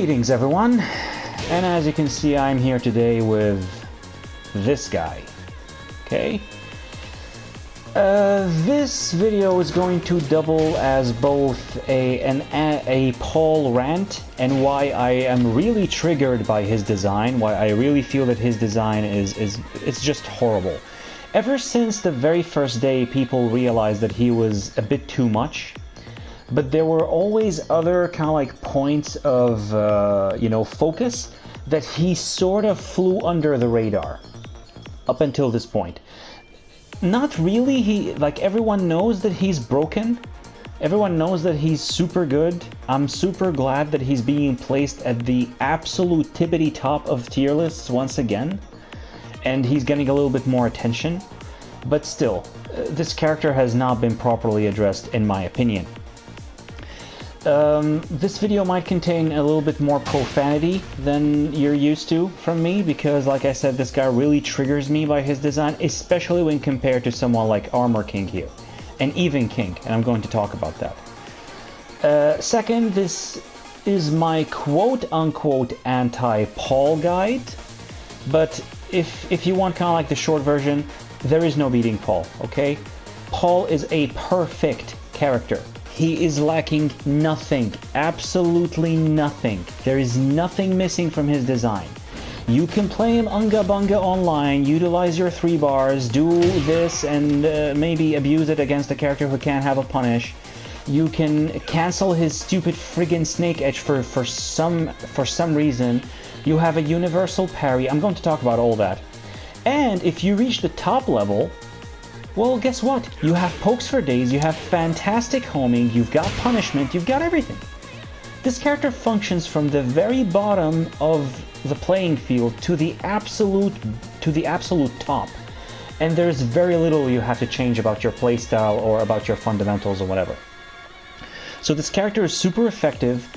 Greetings everyone, and as you can see I'm here today with this guy, okay? This video is going to double as both a Paul rant and why I am really triggered by his design, why I really feel that his design it's just horrible. Ever since the very first day people realized that he was a bit too much, but there were always other kind of like points of, focus that he sort of flew under the radar up until this point. Not really, everyone knows that he's broken. Everyone knows that he's super good. I'm super glad that he's being placed at the absolute tippity top of tier lists once again. And he's getting a little bit more attention. But still, this character has not been properly addressed in my opinion. This video might contain a little bit more profanity than you're used to from me because, like I said, this guy really triggers me by his design, especially when compared to someone like Armor King here, and even King, and I'm going to talk about that. Second, this is my quote-unquote anti-Paul guide, but if you want kind of like the short version, there is no beating Paul, okay? Paul is a perfect character. He is lacking nothing, absolutely nothing. There is nothing missing from his design. You can play him Unga Bunga online, utilize your 3 bars, do this and maybe abuse it against a character who can't have a punish. You can cancel his stupid friggin' snake edge for some reason. You have a universal parry. I'm going to talk about all that. And if you reach the top level, well, guess what? You have pokes for days, you have fantastic homing, you've got punishment, you've got everything. This character functions from the very bottom of the playing field to the absolute top. And there's very little you have to change about your playstyle or about your fundamentals or whatever. So this character is super effective,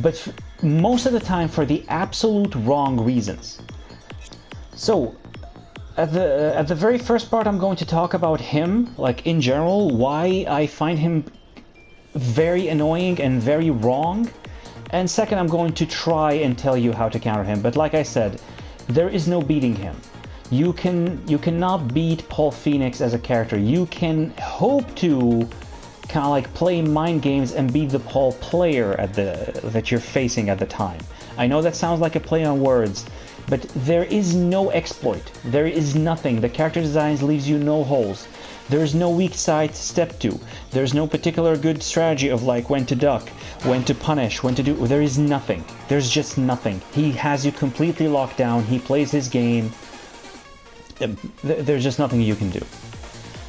but most of the time for the absolute wrong reasons. So at the very first part, I'm going to talk about him, like in general, why I find him very annoying and very wrong. And second, I'm going to try and tell you how to counter him. But like I said, there is no beating him. You cannot beat Paul Phoenix as a character. You can hope to kind of like play mind games and beat the Paul player that you're facing at the time. I know that sounds like a play on words, but there is no exploit. There is nothing. The character designs leaves you no holes. There's no weak side to step to. There's no particular good strategy of like when to duck, when to punish, when to do. There is nothing. There's just nothing. He has you completely locked down. He plays his game. There's just nothing you can do.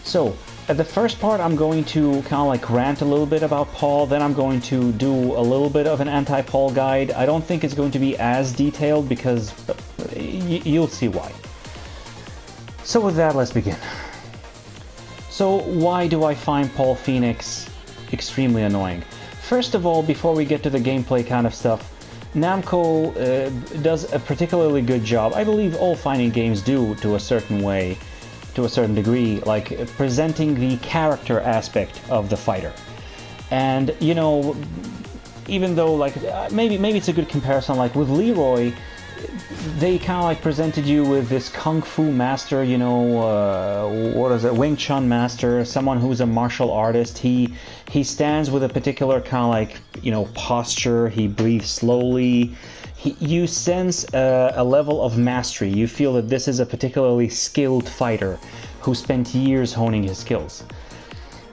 So at the first part, I'm going to kind of like rant a little bit about Paul, then I'm going to do a little bit of an anti-Paul guide. I don't think it's going to be as detailed because you'll see why. So with that, let's begin. So why do I find Paul Phoenix extremely annoying? First of all, before we get to the gameplay kind of stuff, Namco does a particularly good job. I believe all fighting games do to a certain degree, like presenting the character aspect of the fighter. And you know, even though like maybe it's a good comparison, like with Leroy, they kind of like presented you with this kung fu master, you know, what is it, Wing Chun master, someone who's a martial artist. He stands with a particular kind of like, you know, posture. He breathes slowly. You sense a level of mastery. You feel that this is a particularly skilled fighter who spent years honing his skills.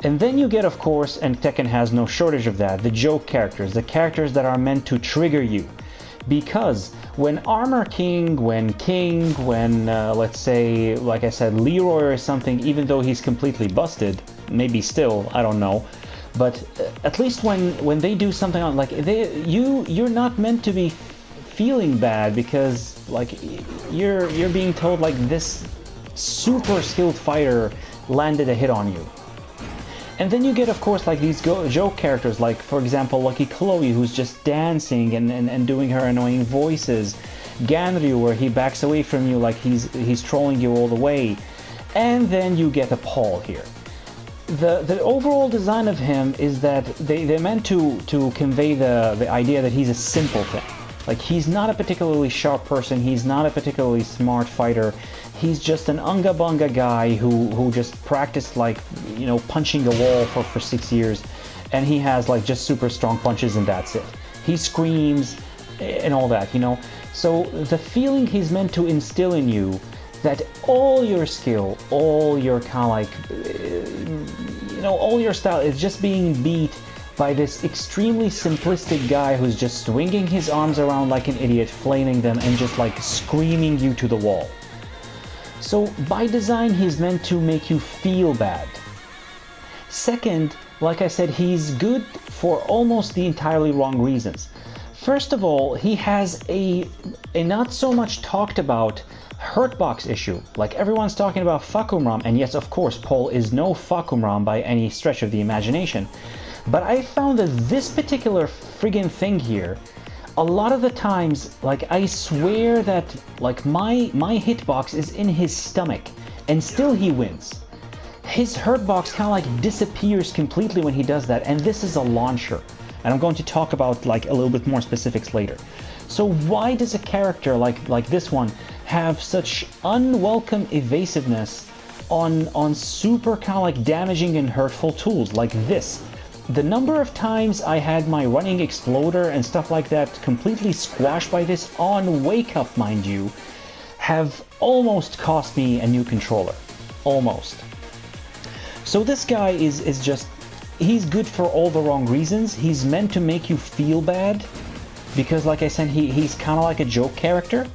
And then you get, of course, and Tekken has no shortage of that, the joke characters, the characters that are meant to trigger you. Because when Armor King, when let's say, like I said, Leroy or something, even though he's completely busted, maybe still, I don't know, but at least when they do something on, like, you're not meant to be feeling bad because like you're being told like this super skilled fighter landed a hit on you. And then you get, of course, like these joke characters, like for example Lucky Chloe, who's just dancing and doing her annoying voices, Ganryu, where he backs away from you like he's trolling you all the way. And then you get a Paul here. The overall design of him is that they're meant to convey the idea that he's a simpleton. Like, he's not a particularly sharp person, he's not a particularly smart fighter, he's just an unga-bunga guy who just practiced, like, you know, punching a wall for 6 years, and he has, like, just super strong punches and that's it. He screams and all that, you know? So the feeling he's meant to instill in you, that all your skill, all your kind of like, you know, all your style is just being beat by this extremely simplistic guy who's just swinging his arms around like an idiot, flaming them, and just like screaming you to the wall. So by design, he's meant to make you feel bad. Second, like I said, he's good for almost the entirely wrong reasons. First of all, he has a not so much talked about hurtbox issue. Like, everyone's talking about Fakumram, and yes, of course, Paul is no Fakumram by any stretch of the imagination. But I found that this particular friggin' thing here, a lot of the times, like, I swear that, like, my hitbox is in his stomach, and still he wins. His hurtbox kind of like disappears completely when he does that, and this is a launcher. And I'm going to talk about, like, a little bit more specifics later. So why does a character like this one have such unwelcome evasiveness on super kind of like damaging and hurtful tools like this? The number of times I had my running exploder and stuff like that completely squashed by this on wake up, mind you, have almost cost me a new controller. Almost. So this guy is just, he's good for all the wrong reasons. He's meant to make you feel bad, because like I said, he's kind of like a joke character.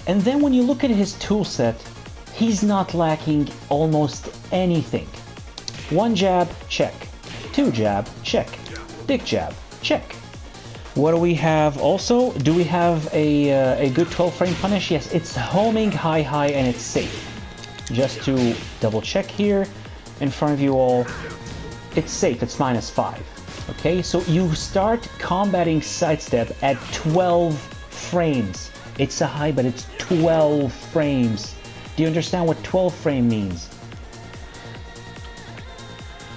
And then when you look at his toolset, he's not lacking almost anything. One jab, check. Two jab, check. Dick jab, check. What do we have also? Do we have a good 12 frame punish? Yes, it's homing high and it's safe. Just to double check here in front of you all, it's safe, it's -5. Okay, so you start combating sidestep at 12 frames. It's a high, but it's 12 frames. Do you understand what 12 frame means?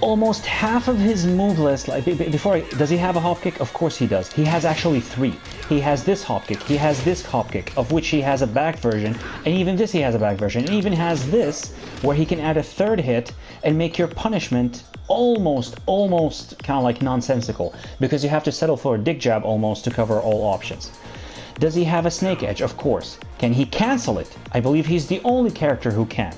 Almost half of his move list, like does he have a Hopkick? Of course he does. He has actually 3. He has this Hopkick, he has this Hopkick, of which he has a back version, and even this he has a back version, and even has this, where he can add a 3rd hit and make your punishment almost kind of like nonsensical, because you have to settle for a dick jab almost to cover all options. Does he have a snake edge? Of course. Can he cancel it? I believe he's the only character who can.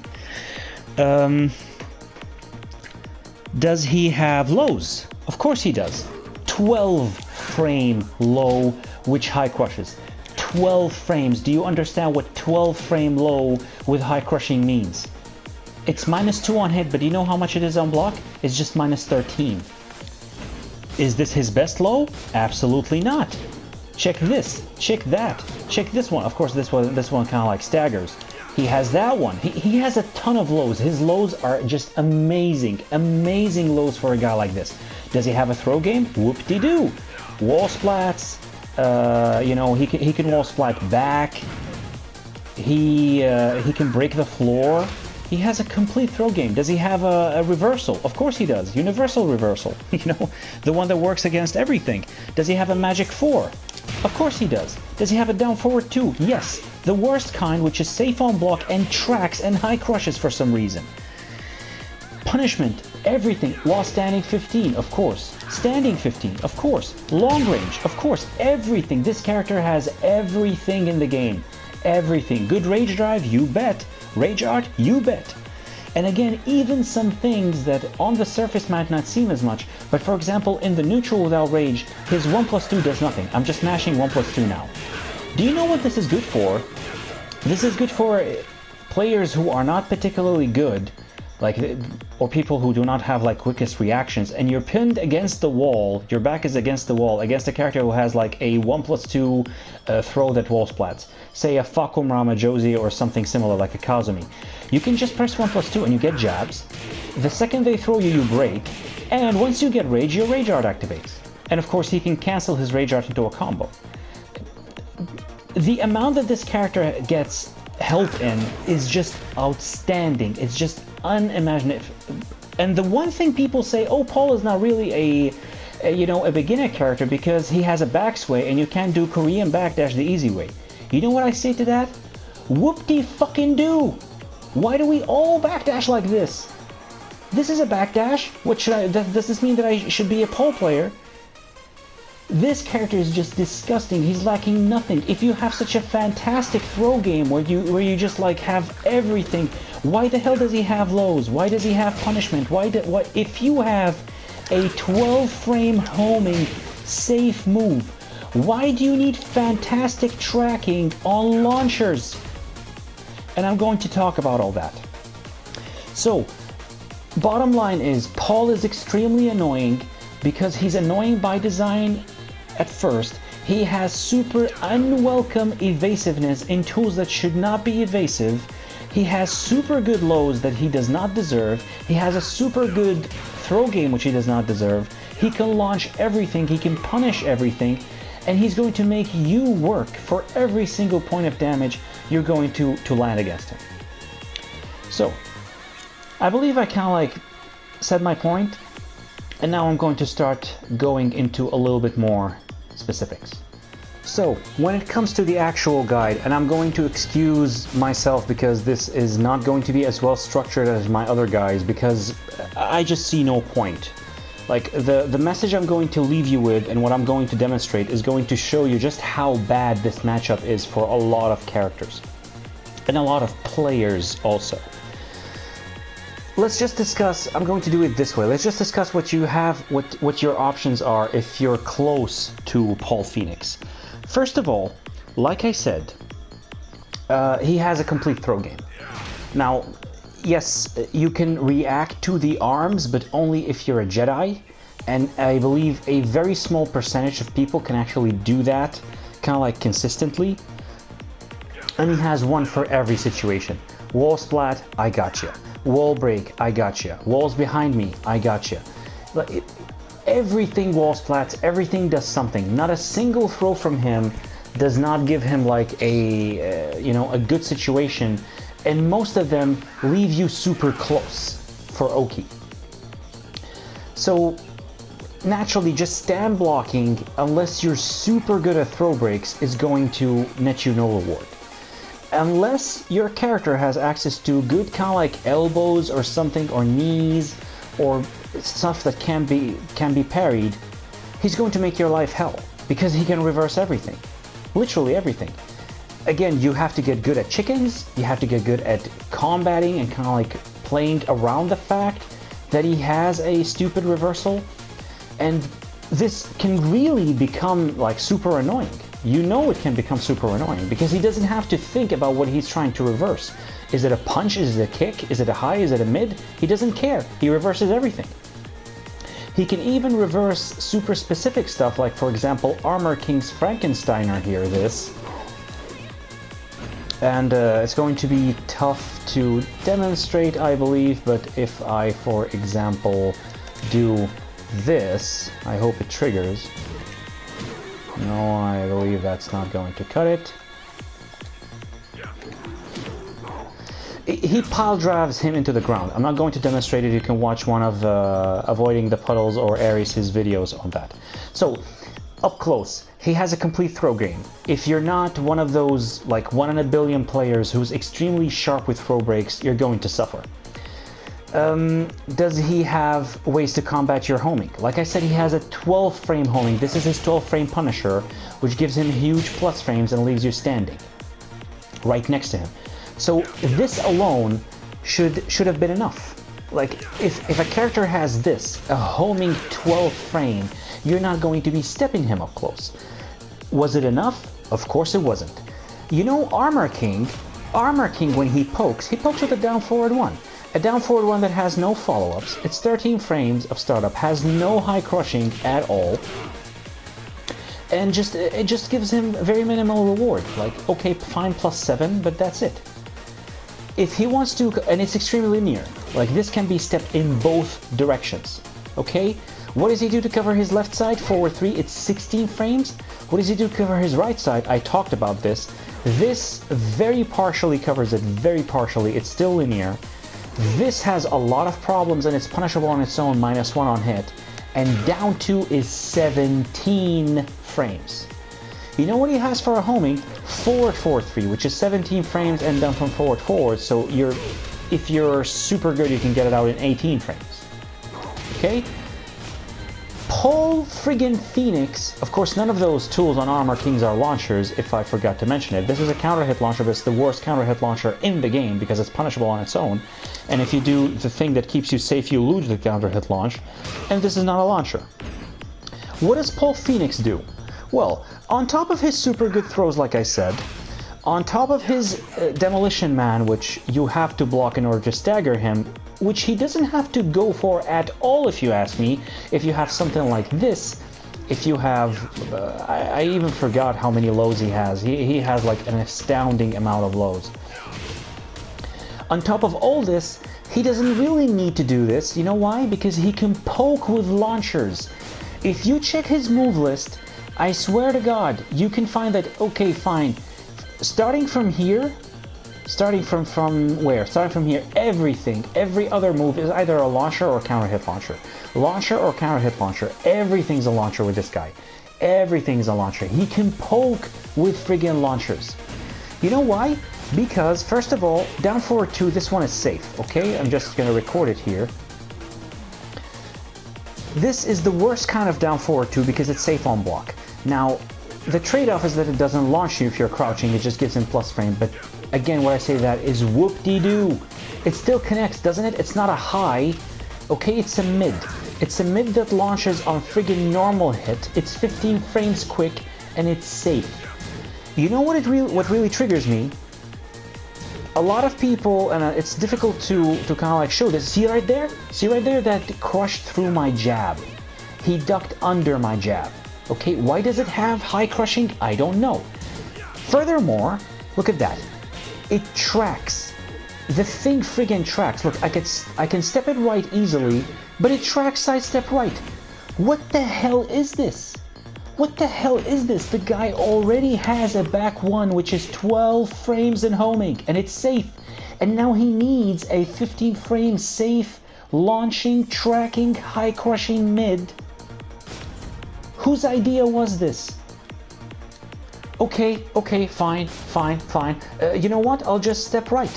Does he have lows? Of course he does. 12 frame low, which high crushes. 12 frames. Do you understand what 12 frame low with high crushing means? It's -2 on hit, but do you know how much it is on block? It's just -13. Is this his best low? Absolutely not. Check this, check that, check this one. Of course, this one kind of like staggers. He has that one. He has a ton of lows. His lows are just amazing, amazing lows for a guy like this. Does he have a throw game? Whoop-de-doo. Wall splats. You know, he can wall splat back. He can break the floor. He has a complete throw game. Does he have a reversal? Of course he does. Universal reversal. You know, the one that works against everything. Does he have a magic 4? Of course he does. Does he have a down forward 2? Yes. The worst kind, which is safe on block and tracks and high crushes for some reason. Punishment, everything. While standing 15, of course. Standing 15, of course. Long range, of course. Everything. This character has everything in the game. Everything. Good rage drive, you bet. Rage art, you bet. And again, even some things that on the surface might not seem as much, but for example, in the neutral without rage, his 1+2 does nothing. I'm just mashing 1+2 now. Do you know what this is good for? This is good for players who are not particularly good, like, or people who do not have like quickest reactions, and you're pinned against the wall, your back is against the wall, against a character who has like a 1+2 throw that wall splats. Say a Fakumram, a Josie, or something similar like a Kazumi. You can just press 1+2 and you get jabs. The second they throw you, you break, and once you get rage, your rage art activates. And of course he can cancel his rage art into a combo. The amount that this character gets help in is just outstanding. It's just unimaginative. And the one thing people say, oh, Paul is not really a beginner character because he has a backswing and you can't do Korean backdash the easy way. You know what I say to that? Whoop-de-fucking-do! Why do we all backdash like this? This is a backdash. What should I... Does this mean that I should be a pole player? This character is just disgusting. He's lacking nothing. If you have such a fantastic throw game where you just like have everything, why the hell does he have lows? Why does he have punishment? If you have a 12-frame homing safe move, why do you need fantastic tracking on launchers? And I'm going to talk about all that. So, bottom line is, Paul is extremely annoying because he's annoying by design at first. He has super unwelcome evasiveness in tools that should not be evasive. He has super good lows that he does not deserve. He has a super good throw game which he does not deserve. He can launch everything, he can punish everything, and he's going to make you work for every single point of damage you're going to land against him. So, I believe I kind of like said my point, and now I'm going to start going into a little bit more specifics. So, when it comes to the actual guide, and I'm going to excuse myself because this is not going to be as well structured as my other guides because I just see no point. Like, the message I'm going to leave you with and what I'm going to demonstrate is going to show you just how bad this matchup is for a lot of characters. And a lot of players also. Let's just discuss, I'm going to do it this way, let's just discuss what you have, what your options are if you're close to Paul Phoenix. First of all, like I said, he has a complete throw game. Now, yes, you can react to the arms, but only if you're a Jedi, and I believe a very small percentage of people can actually do that, kind of like consistently. And he has one for every situation. Wall splat, I gotcha. Wall break, I gotcha. Walls behind me, I gotcha. Everything wall splats, everything does something. Not a single throw from him does not give him like a good situation, and most of them leave you super close for Oki. So naturally, just stand blocking, unless you're super good at throw breaks, is going to net you no reward. Unless your character has access to good kind of like elbows or something, or knees, or stuff that can be parried, he's going to make your life hell, because he can reverse everything. Literally everything. Again, you have to get good at chickens, you have to get good at combating and kind of like playing around the fact that he has a stupid reversal, and this can really become like super annoying. You know it can become super annoying because he doesn't have to think about what he's trying to reverse. Is it a punch? Is it a kick? Is it a high? Is it a mid? He doesn't care. He reverses everything. He can even reverse super specific stuff, like for example Armor King's Frankensteiner here, this. And it's going to be tough to demonstrate, I believe, but if I, for example, do this, I hope it triggers. No, I believe that's not going to cut it. He pile drives him into the ground. I'm not going to demonstrate it. You can watch one of Avoiding the Puddles or Ares' videos on that. So, up close, he has a complete throw game. If you're not one of those like 1 in a billion players who's extremely sharp with throw breaks, you're going to suffer. Does he have ways to combat your homing? Like I said, he has a 12-frame homing. This is his 12-frame Punisher, which gives him huge plus frames and leaves you standing right next to him. So this alone should have been enough. Like, if a character has this, a homing 12 frame, you're not going to be stepping him up close. Was it enough? Of course it wasn't. You know Armor King when he pokes with a down forward one. A down forward one that has no follow-ups. It's 13 frames of startup, has no high crushing at all. And it just gives him very minimal reward. Like, okay, fine, +7, but that's it. If he wants to, and it's extremely linear, like this can be stepped in both directions, okay? What does he do to cover his left side? Forward 3, it's 16 frames. What does he do to cover his right side? I talked about this. This very partially covers it, very partially, it's still linear. This has a lot of problems and it's punishable on its own, -1 on hit. and down 2 is 17 frames. You know what he has for a homing? Forward 4-3, which is 17 frames and down from forward forward, so if you're super good, you can get it out in 18 frames. Okay? Paul friggin' Phoenix, of course none of those tools on Armor Kings are launchers, if I forgot to mention it. This is a counter hit launcher, but it's the worst counter hit launcher in the game because it's punishable on its own. And if you do the thing that keeps you safe, you lose the counter hit launch. And this is not a launcher. What does Paul Phoenix do? Well, on top of his super good throws, like I said, on top of his Demolition Man, which you have to block in order to stagger him, which he doesn't have to go for at all, if you ask me. If you have something like this, if you have... I even forgot how many lows he has. He has like an astounding amount of lows. On top of all this, he doesn't really need to do this. You know why? Because he can poke with launchers. If you check his move list, I swear to God, you can find that, okay, fine. Starting from here, starting from where? Starting from here, every other move is either a launcher or counter hit launcher. Launcher or counter hit launcher. Everything's a launcher with this guy. Everything's a launcher. He can poke with friggin' launchers. You know why? Because, first of all, down forward 2, this one is safe, okay? I'm just gonna record it here. This is the worst kind of down forward 2 because it's safe on block. Now, the trade-off is that it doesn't launch you if you're crouching, it just gives him plus frame, but again, what I say to that is whoop-de-doo. It still connects, doesn't it? It's not a high, okay? It's a mid. It's a mid that launches on friggin' normal hit. It's 15 frames quick, and it's safe. You know what really triggers me? A lot of people, and it's difficult to kind of like show this. See right there? See right there? That crushed through my jab. He ducked under my jab. Okay, why does it have high crushing? I don't know. Furthermore, look at that. It tracks. The thing friggin' tracks. Look, I can step it right easily, but it tracks sidestep right. What the hell is this? What the hell is this? The guy already has a back 1, which is 12 frames in homing, and it's safe. And now he needs a 15 frame safe, launching, tracking, high crushing mid. Whose idea was this? Okay, fine. You know what? I'll just step right.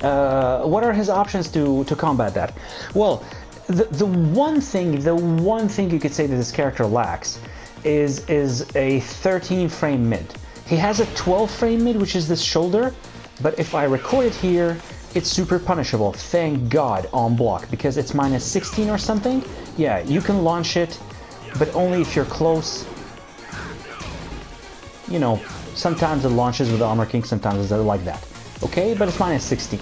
What are his options to combat that? Well, the one thing you could say that this character lacks is a 13 frame mid. He has a 12 frame mid, which is this shoulder, but if I record it here, it's super punishable. Thank God on block, because it's minus 16 or something. Yeah, you can launch it, but only if you're close. You know, sometimes it launches with the Armor King, sometimes it's like that. Okay, but it's minus 16.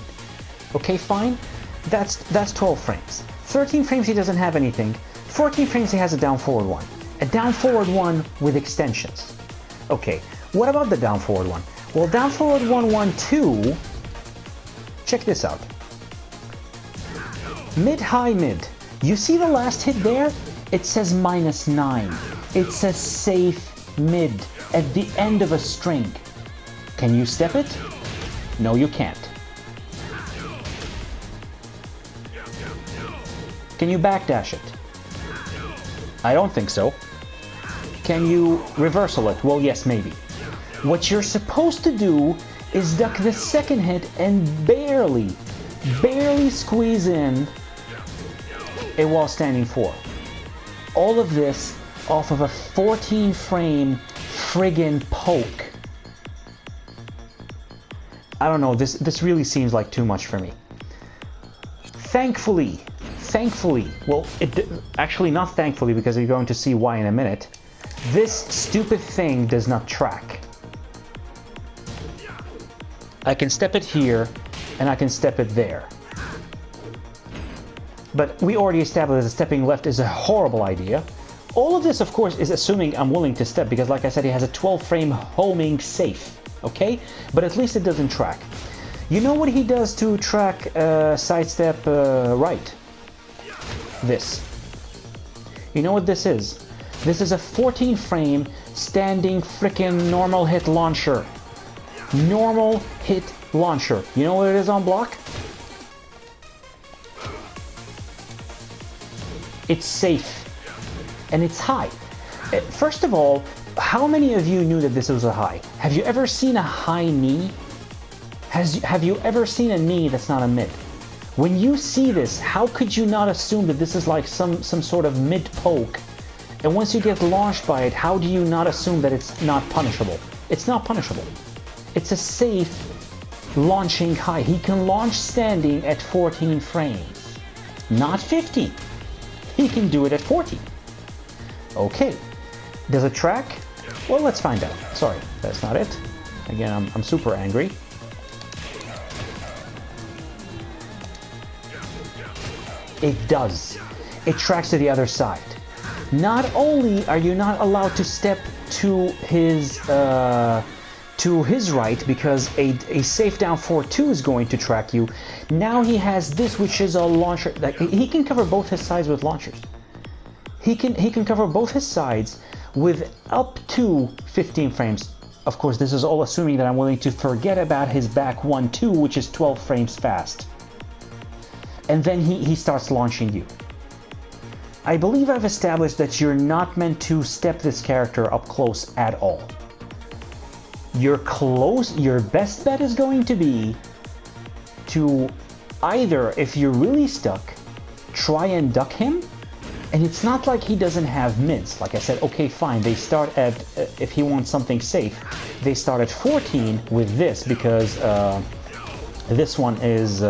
Okay, fine. That's 12 frames. 13 frames he doesn't have anything. 14 frames he has a down forward 1. A down forward 1 with extensions. Okay, what about the down forward 1? Well, down forward 1-1-2. Check this out. Mid, high, mid. You see the last hit there? It says minus 9. It's a safe mid at the end of a string. Can you step it? No, you can't. Can you backdash it? I don't think so. Can you reversal it? Well, yes, maybe. What you're supposed to do is duck the second hit and barely squeeze in a wall standing 4. All of this off of a 14 frame friggin' poke. I don't know, this really seems like too much for me. Thankfully, well, actually not thankfully, because you're going to see why in a minute, this stupid thing does not track. I can step it here, and I can step it there. But we already established that stepping left is a horrible idea. All of this, of course, is assuming I'm willing to step, because like I said, he has a 12 frame homing safe, okay? But at least it doesn't track. You know what he does to track sidestep right? This. You know what this is? This is a 14 frame standing frickin' normal hit launcher. Normal hit launcher. You know what it is on block? It's safe. and it's high. First of all, how many of you knew that this was a high? Have you ever seen a high knee? Have you ever seen a knee that's not a mid? When you see this, how could you not assume that this is like some sort of mid poke? And once you get launched by it, how do you not assume that it's not punishable? It's not punishable. It's a safe launching high. He can launch standing at 14 frames, not 50. He can do it at 40. Okay, does it track? Well, let's find out. Sorry, that's not it. Again, I'm super angry. It does. It tracks to the other side. Not only are you not allowed to step to his right because a safe down 4-2 is going to track you. Now he has this, which is a launcher. Like, he can cover both his sides with launchers. He can cover both his sides with up to 15 frames. Of course, this is all assuming that I'm willing to forget about his back 1-2, which is 12 frames fast. And then he starts launching you. I believe I've established that you're not meant to step this character up close at all. Your best bet is going to be to either, if you're really stuck, try and duck him. And it's not like he doesn't have mids. Like I said, okay, fine, they start at, if he wants something safe, they start at 14 with this because this one is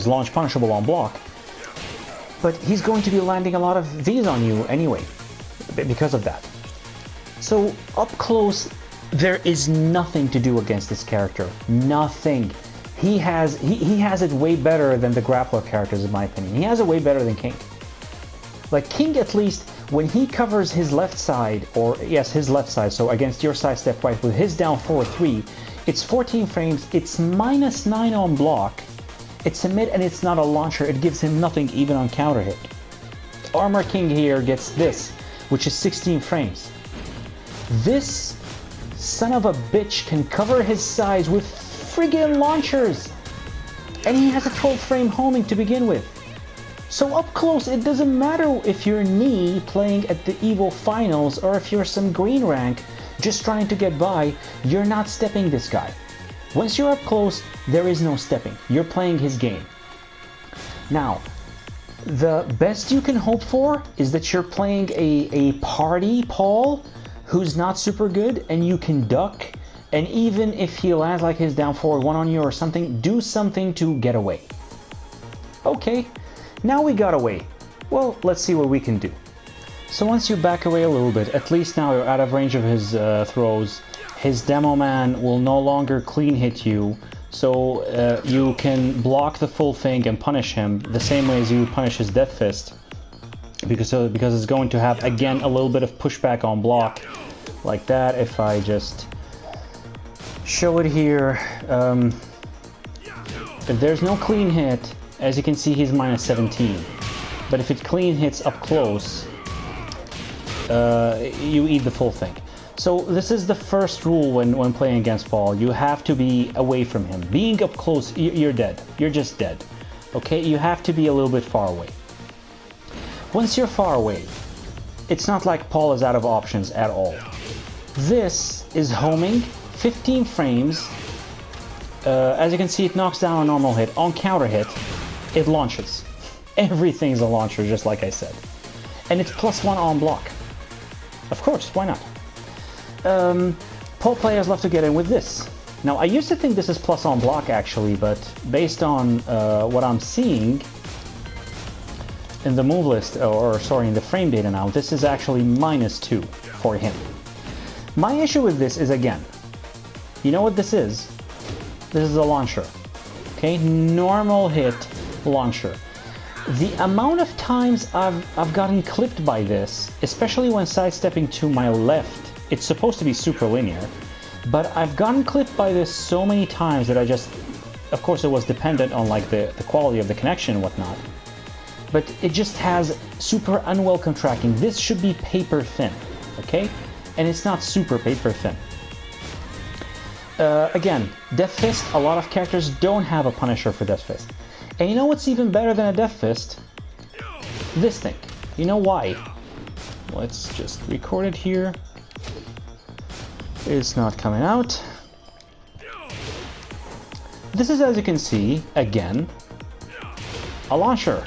launch punishable on block. But he's going to be landing a lot of these on you anyway, because of that. So up close, there is nothing to do against this character. Nothing. He has it way better than the grappler characters, in my opinion. He has it way better than King. Like King, at least, when he covers his left side, or yes, his left side, so against your side step right, with his down 4-3, it's 14 frames, it's -9 on block, it's a mid and it's not a launcher, it gives him nothing even on counter hit. Armor King here gets this, which is 16 frames. This son of a bitch can cover his sides with friggin' launchers! And he has a 12 frame homing to begin with. So up close, it doesn't matter if you're Knee playing at the EVO finals or if you're some green rank just trying to get by, you're not stepping this guy. Once you're up close, there is no stepping. You're playing his game. Now, the best you can hope for is that you're playing a party Paul who's not super good and you can duck, and even if he lands like his down forward 1 on you or something, do something to get away. Okay, now we got away. Well, let's see what we can do. So once you back away a little bit, at least now you're out of range of his throws. His demo man will no longer clean hit you, so you can block the full thing and punish him the same way as you would punish his Death Fist, because it's going to have again a little bit of pushback on block, like that. If I just show it here, if there's no clean hit, as you can see, he's -17. But if it clean hits up close, you eat the full thing. So this is the first rule when playing against Paul. You have to be away from him. Being up close, you're dead. You're just dead. Okay, you have to be a little bit far away. Once you're far away, it's not like Paul is out of options at all. This is homing, 15 frames. As you can see, it knocks down a normal hit. On counter hit, it launches. Everything's a launcher, just like I said. And it's +1 on block. Of course, why not? Paul players love to get in with this. Now, I used to think this is plus on block actually, but based on what I'm seeing in the move list, or sorry, in the frame data now, this is actually -2 for him. My issue with this is, again, you know what this is? This is a launcher. Okay, normal hit launcher. The amount of times I've gotten clipped by this, especially when sidestepping to my left, it's supposed to be super linear, but I've gotten clipped by this so many times that I just, of course it was dependent on like the quality of the connection and whatnot, but it just has super unwelcome tracking. This should be paper thin, okay? And it's not super paper thin. Again, Death Fist, a lot of characters don't have a punisher for Death Fist. And you know what's even better than a Death Fist? This thing. You know why? let's just record it here. It's not coming out. This is, as you can see, again, a launcher.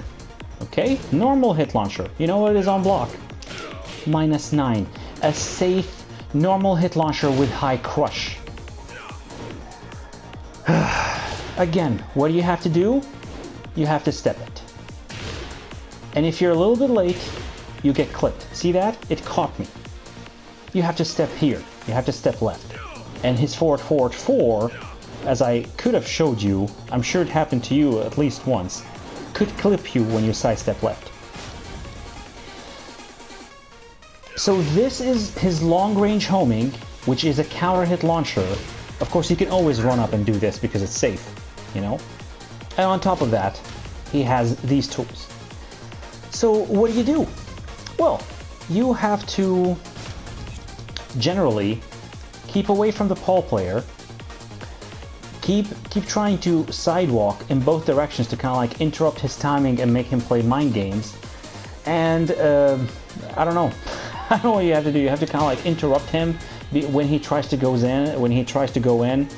Okay, normal hit launcher. You know what it is on block? -9. A safe, normal hit launcher with high crush. Again, what do you have to do? You have to step it. And if you're a little bit late, you get clipped. See that? It caught me. You have to step here. You have to step left. And his forward, forward, 4, as I could have showed you, I'm sure it happened to you at least once, could clip you when you sidestep left. So this is his long-range homing, which is a counter hit launcher. Of course, you can always run up and do this because it's safe, you know? And on top of that, he has these tools. So what do? Well, you have to generally keep away from the pole player. Keep trying to sidewalk in both directions to kind of like interrupt his timing and make him play mind games. And I don't know. I don't know what you have to do. You have to kind of like interrupt him when he tries to go in.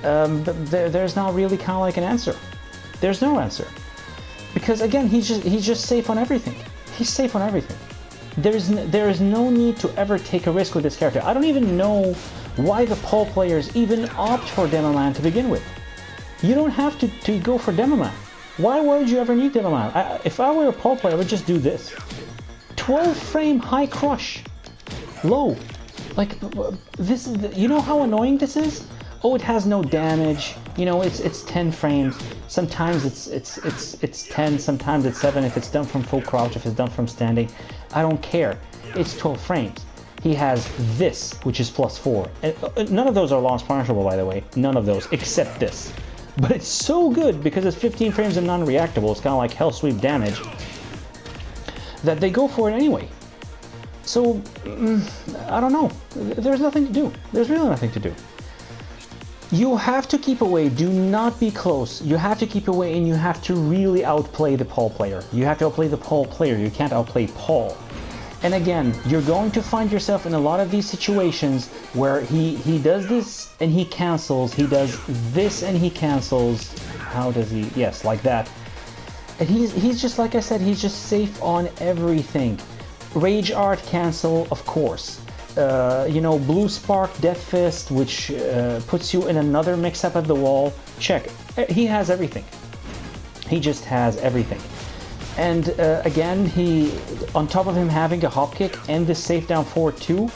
But there's not really kind of like an answer. There's no answer, because again, he's just safe on everything. He's safe on everything. There is no need to ever take a risk with this character. I don't even know why the pole players even opt for Demoman to begin with. You don't have to go for Demoman. Why would you ever need Demoman? If I were a pole player, I would just do this. 12 frame high crush, low. Like this is, you know how annoying this is? Oh, it has no damage. You know, it's 10 frames. Sometimes it's 10, sometimes it's 7 if it's done from full crouch, if it's done from standing. I don't care. It's 12 frames. He has this, which is +4. And none of those are launch punishable, by the way. None of those, except this. But it's so good because it's 15 frames and non-reactable. It's kind of like hell sweep damage, that they go for it anyway. So, I don't know. There's nothing to do. There's really nothing to do. You have to keep away. Do not be close. You have to keep away, and you have to really outplay the pole player. You have to outplay the pole player. You can't outplay Paul. And again, you're going to find yourself in a lot of these situations where he does this and he cancels. He does this and he cancels. How does he? Yes, like that. And he's just, like I said, he's just safe on everything. Rage Art cancel, of course. You know, Blue Spark, Death Fist, which puts you in another mix-up at the wall. Check. He has everything. He just has everything. And again, on top of him having a Hopkick and this safe down forward too,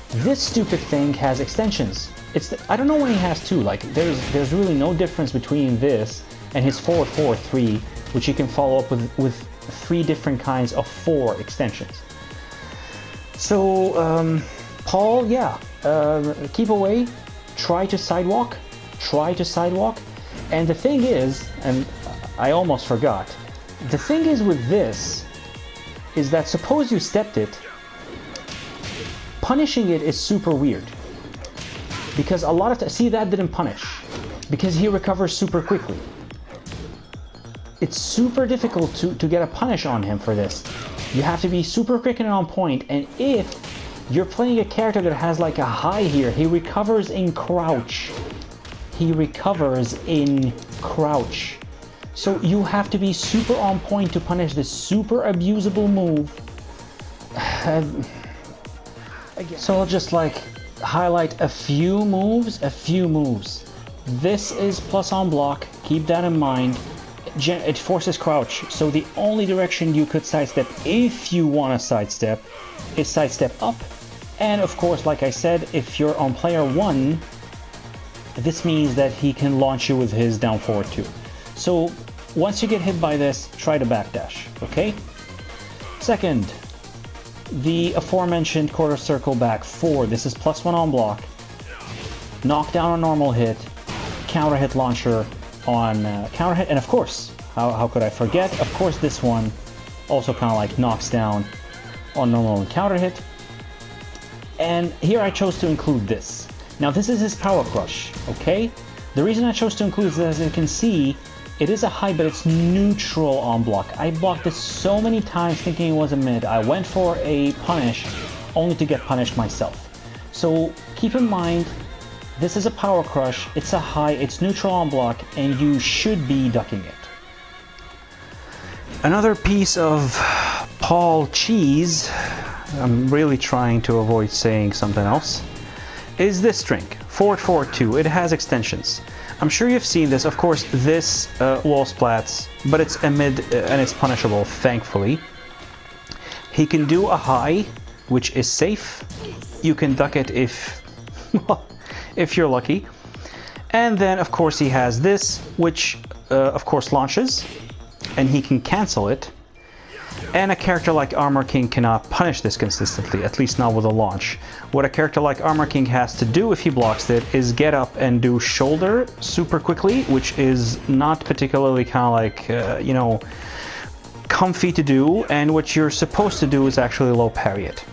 this stupid thing has extensions. I don't know when he has two. Like, there's really no difference between this and his forward 4-3, which you can follow up with 3 different kinds of 4 extensions. So, Paul, yeah, keep away, try to sidewalk, and the thing is, and I almost forgot, the thing is with this, is that suppose you stepped it, punishing it is super weird, because a lot of see, that didn't punish, because he recovers super quickly. It's super difficult to get a punish on him for this. You have to be super quick and on point, and if you're playing a character that has like a high here, he recovers in crouch. So you have to be super on point to punish this super abusable move. So I'll just like highlight a few moves. This is plus on block, keep that in mind. It forces crouch, so the only direction you could sidestep if you want to sidestep is sidestep up. And of course, like I said, if you're on player 1, this means that he can launch you with his down forward too. So once you get hit by this, try to backdash, okay? Second, the aforementioned quarter circle back 4. This is +1 on block, knockdown on normal hit, counter hit launcher on counter hit, and of course, how could I forget? Of course, this one also kind of like knocks down on normal and counter hit. And here I chose to include this. Now this is his power crush, okay? The reason I chose to include this is, as you can see, It is a high, but it's neutral on block. I blocked this so many times thinking it was a mid. I went for a punish, only to get punished myself. So keep in mind, this is a power crush, it's a high, it's neutral on block, and you should be ducking it. Another piece of Paul cheese, I'm really trying to avoid saying something else, is this string, 442. It has extensions. I'm sure you've seen this. Of course, this wall splats, but it's a mid and it's punishable, thankfully. He can do a high, which is safe. You can duck it if, if you're lucky. And then, of course, he has this, which, of course, launches, and he can cancel it. And a character like Armor King cannot punish this consistently, at least not with a launch. What a character like Armor King has to do if he blocks it is get up and do shoulder super quickly, which is not particularly kind of like, you know, comfy to do, and what you're supposed to do is actually low parry it.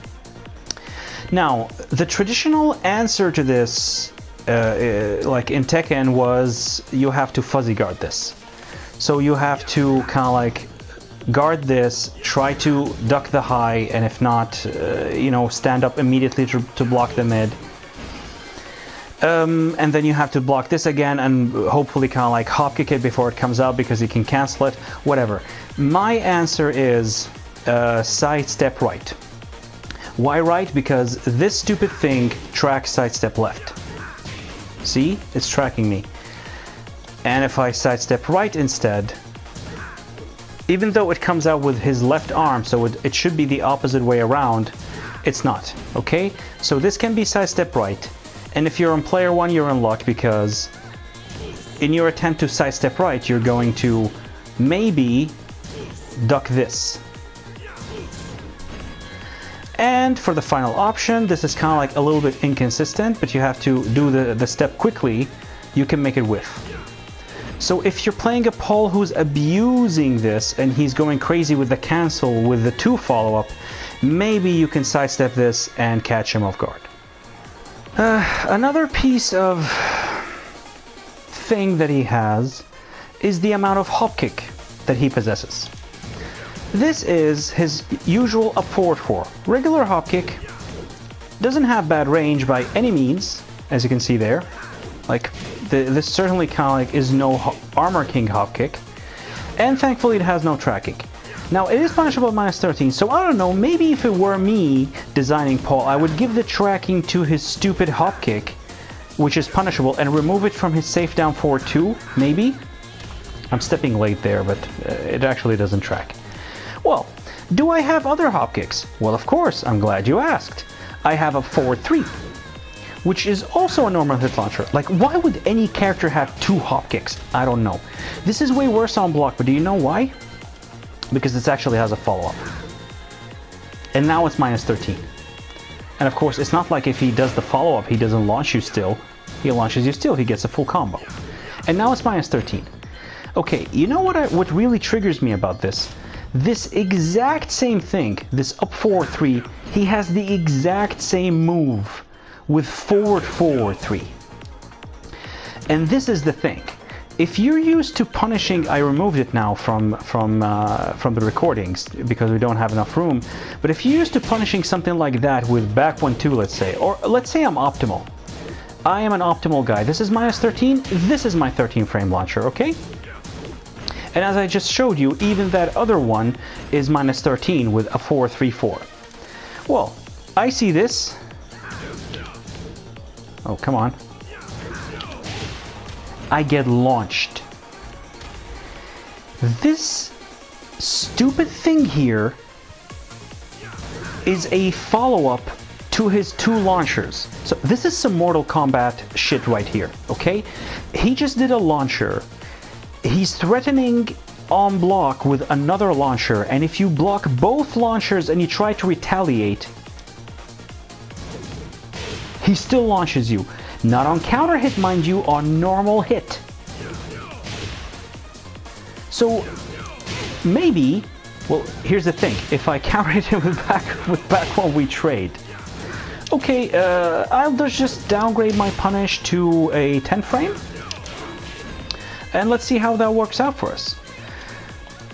Now, the traditional answer to this, like in Tekken, was you have to fuzzy guard this. So you have to kind of like guard this, try to duck the high, and if not, you know, stand up immediately to block the mid. And then you have to block this again and hopefully kind of like hopkick it before it comes out because you can cancel it, whatever. My answer is sidestep right. Why right? Because this stupid thing tracks sidestep left. See? It's tracking me. And if I sidestep right instead, even though it comes out with his left arm, so it should be the opposite way around, it's not, okay? So this can be sidestep right, and if you're on player 1, you're in luck, because in your attempt to sidestep right, you're going to maybe duck this. And for the final option, this is kind of like a little bit inconsistent, but you have to do the step quickly, you can make it whiff. So if you're playing a Paul who's abusing this and he's going crazy with the cancel with the 2 follow-up, maybe you can sidestep this and catch him off guard. Another piece of thing that he has is the amount of hopkick that he possesses. This is his usual up forward 4. Regular hopkick, doesn't have bad range by any means, as you can see there. Like, this certainly kind of like is no Armor King hopkick, and thankfully it has no tracking. Now it is punishable at -13, so I don't know, maybe if it were me designing Paul, I would give the tracking to his stupid hopkick, which is punishable, and remove it from his safe down forward 2, maybe? I'm stepping late there, but it actually doesn't track. Well, do I have other hopkicks? Well, of course, I'm glad you asked. I have a forward 3. Which is also a normal hit launcher. Like, why would any character have 2 hopkicks? I don't know. This is way worse on block, but do you know why? Because this actually has a follow-up. And now it's -13. And of course, it's not like if he does the follow-up, he doesn't launch you still. He launches you still, he gets a full combo. And now it's -13. Okay, you know what really triggers me about this? This exact same thing, this up forward 3, he has the exact same move with forward 3. And this is the thing. If you're used to punishing, I removed it now from the recordings because we don't have enough room, but if you're used to punishing something like that with back 1-2, let's say, or let's say I'm optimal. I am an optimal guy. This is -13, this is my 13 frame launcher, okay? And as I just showed you, even that other one is -13 with a 4-3-4. Well, I see this. Oh, come on. I get launched. This stupid thing here is a follow-up to his 2 launchers. So this is some Mortal Kombat shit right here, okay? He just did a launcher. He's threatening on block with another launcher, and if you block both launchers and you try to retaliate, he still launches you. Not on counter hit, mind you, on normal hit. So maybe, well, here's the thing. If I counter hit him with back when we trade, okay, I'll just downgrade my punish to a 10 frame. And let's see how that works out for us.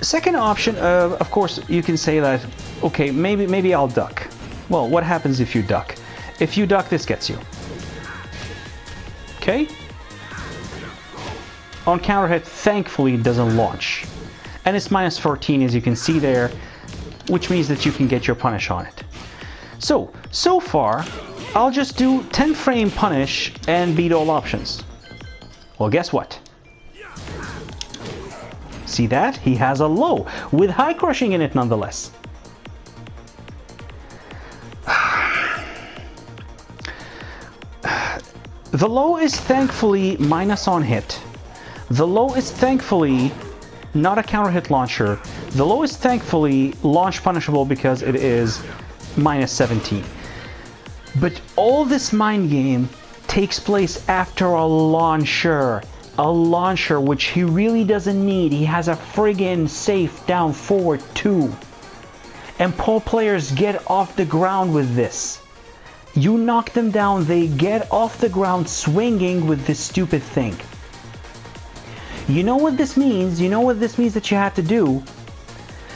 Second option, of course, you can say that, okay, maybe I'll duck. Well, what happens if you duck? If you duck, this gets you. Okay? On counter hit, thankfully, it doesn't launch. And it's minus 14, as you can see there, which means that you can get your punish on it. So far, I'll just do 10 frame punish and beat all options. Well, guess what? See that? He has a low, with high crushing in it nonetheless. The low is thankfully minus on hit. The low is thankfully not a counter hit launcher. The low is thankfully launch punishable because it is minus 17. But all this mind game takes place after a launcher. A launcher which he really doesn't need. He has a friggin' safe down forward too. And pole players get off the ground with this. You knock them down, they get off the ground swinging with this stupid thing. You know what this means? You know what this means that you have to do?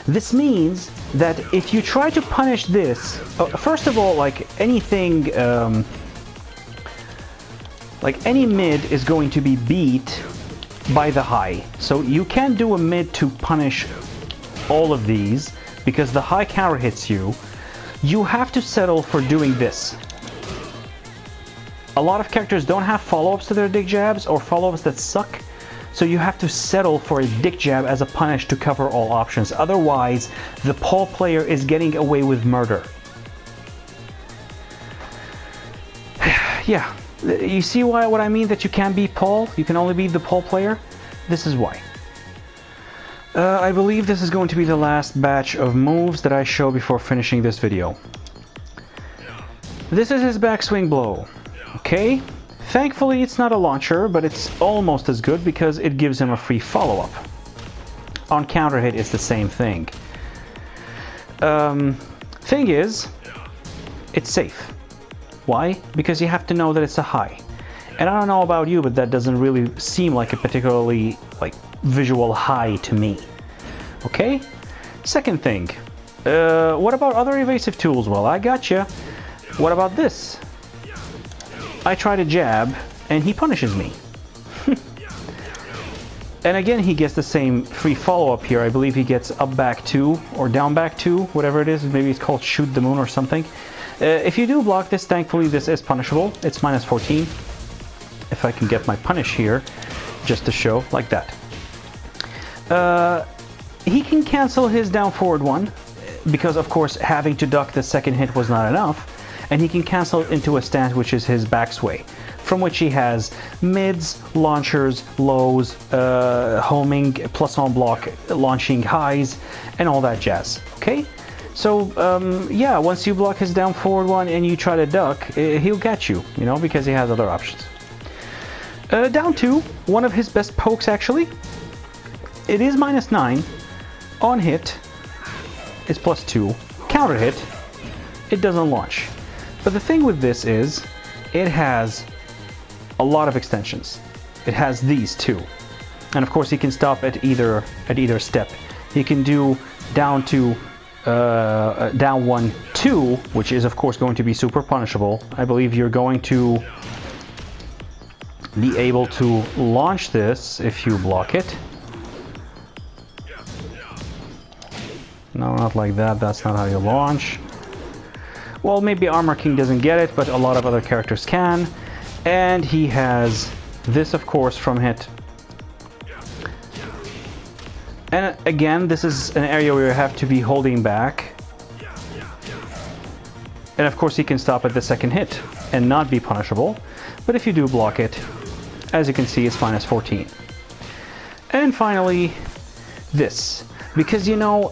This means that if you try to punish this, first of all, like anything, like any mid is going to be beat by the high. So you can't do a mid to punish all of these because the high counter hits you. You have to settle for doing this. A lot of characters don't have follow-ups to their dick jabs or follow-ups that suck. So you have to settle for a dick jab as a punish to cover all options. Otherwise, the pole player is getting away with murder. Yeah, you see what I mean that you can't beat pole? You can only beat the pole player? This is why. I believe this is going to be the last batch of moves that I show before finishing this video. This is his backswing blow. Okay? Thankfully, it's not a launcher, but it's almost as good because it gives him a free follow-up. On counter hit, it's the same thing. Thing is, it's safe. Why? Because you have to know that it's a high. And I don't know about you, but that doesn't really seem like a particularly visual high to me. Okay? Second thing, what about other evasive tools? Well, I gotcha. What about this? I try to jab, and he punishes me. And again, he gets the same free follow-up here. I believe he gets up back 2, or down back 2, whatever it is. Maybe it's called shoot the moon or something. If you do block this, thankfully this is punishable. It's minus 14. If I can get my punish here, just to show, like that. He can cancel his down forward 1, because of course having to duck the second hit was not enough. And he can cancel it into a stance which is his backsway, from which he has mids, launchers, lows, homing, plus on block, launching highs, and all that jazz. Okay? So, yeah, once you block his down forward 1 and you try to duck, he'll catch you, you know, because he has other options. Down 2, one of his best pokes actually. It is minus 9. On hit, it's plus 2. Counter hit, it doesn't launch. But the thing with this is, it has a lot of extensions. It has these too. And of course he can stop at either step. He can do down 2, down 1, 2, which is of course going to be super punishable. I believe you're going to be able to launch this if you block it. No, not like that. That's not how you launch. Well, maybe Armor King doesn't get it, but a lot of other characters can. And he has this, of course, from hit. And again, this is an area where you have to be holding back. And of course, he can stop at the second hit and not be punishable. But if you do block it, as you can see, it's minus 14. And finally, this. Because, you know,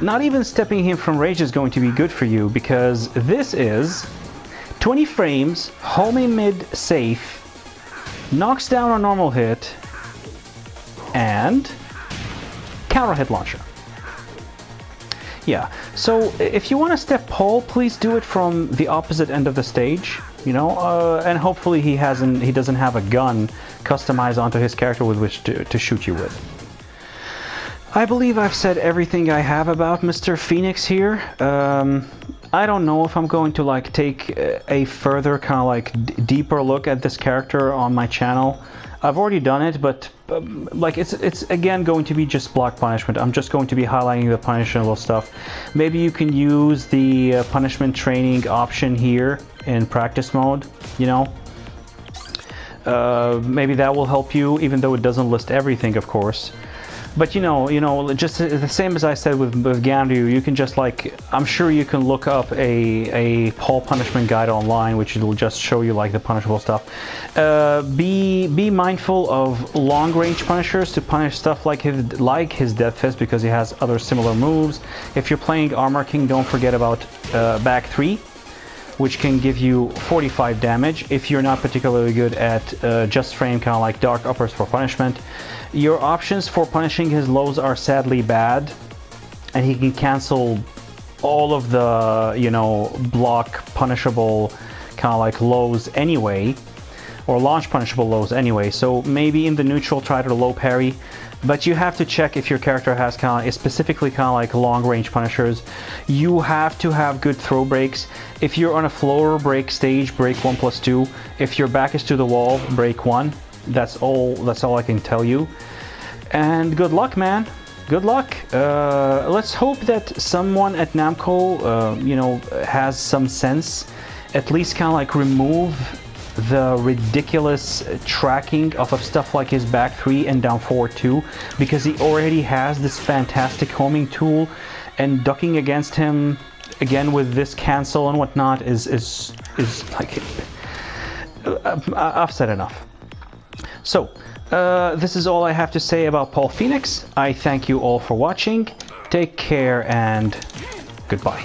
not even stepping him from rage is going to be good for you, because this is 20 frames, homing mid safe, knocks down a normal hit, and counter hit launcher. Yeah, so if you want to step pole, please do it from the opposite end of the stage. you know, and hopefully he doesn't have a gun customized onto his character with which to shoot you with. I believe I've said everything I have about Mr. Phoenix here. I don't know if I'm going to like take a further kind of like deeper look at this character on my channel. I've already done it, but like it's again going to be just block punishment. I'm just going to be highlighting the punishable stuff. Maybe you can use the punishment training option here in practice mode, you know. Maybe that will help you, even though it doesn't list everything, of course. But you know, just the same as I said with Ganryu, you can just like, I'm sure you can look up a Paul punishment guide online, which will just show you like the punishable stuff. Be mindful of long range punishers to punish stuff like his Death Fist, because he has other similar moves. If you're playing Armor King, don't forget about back 3, which can give you 45 damage if you're not particularly good at just frame kind of like dark uppers for punishment. Your options for punishing his lows are sadly bad, and he can cancel all of the, you know, block punishable kind of like lows anyway, or launch punishable lows anyway. So maybe in the neutral try to low parry, but you have to check if your character has kind of specifically kind of like long range punishers. You have to have good throw breaks. If you're on a floor break stage, break 1+2. If your back is to the wall, break 1. That's all I can tell you. And good luck, man. Good luck. Let's hope that someone at Namco, you know, has some sense. At least kind of like remove the ridiculous tracking of stuff like his back 3 and down forward 2, because he already has this fantastic homing tool, and ducking against him again with this cancel and whatnot is like, I've said enough. So, this is all I have to say about Paul Phoenix. I thank you all for watching. Take care and goodbye.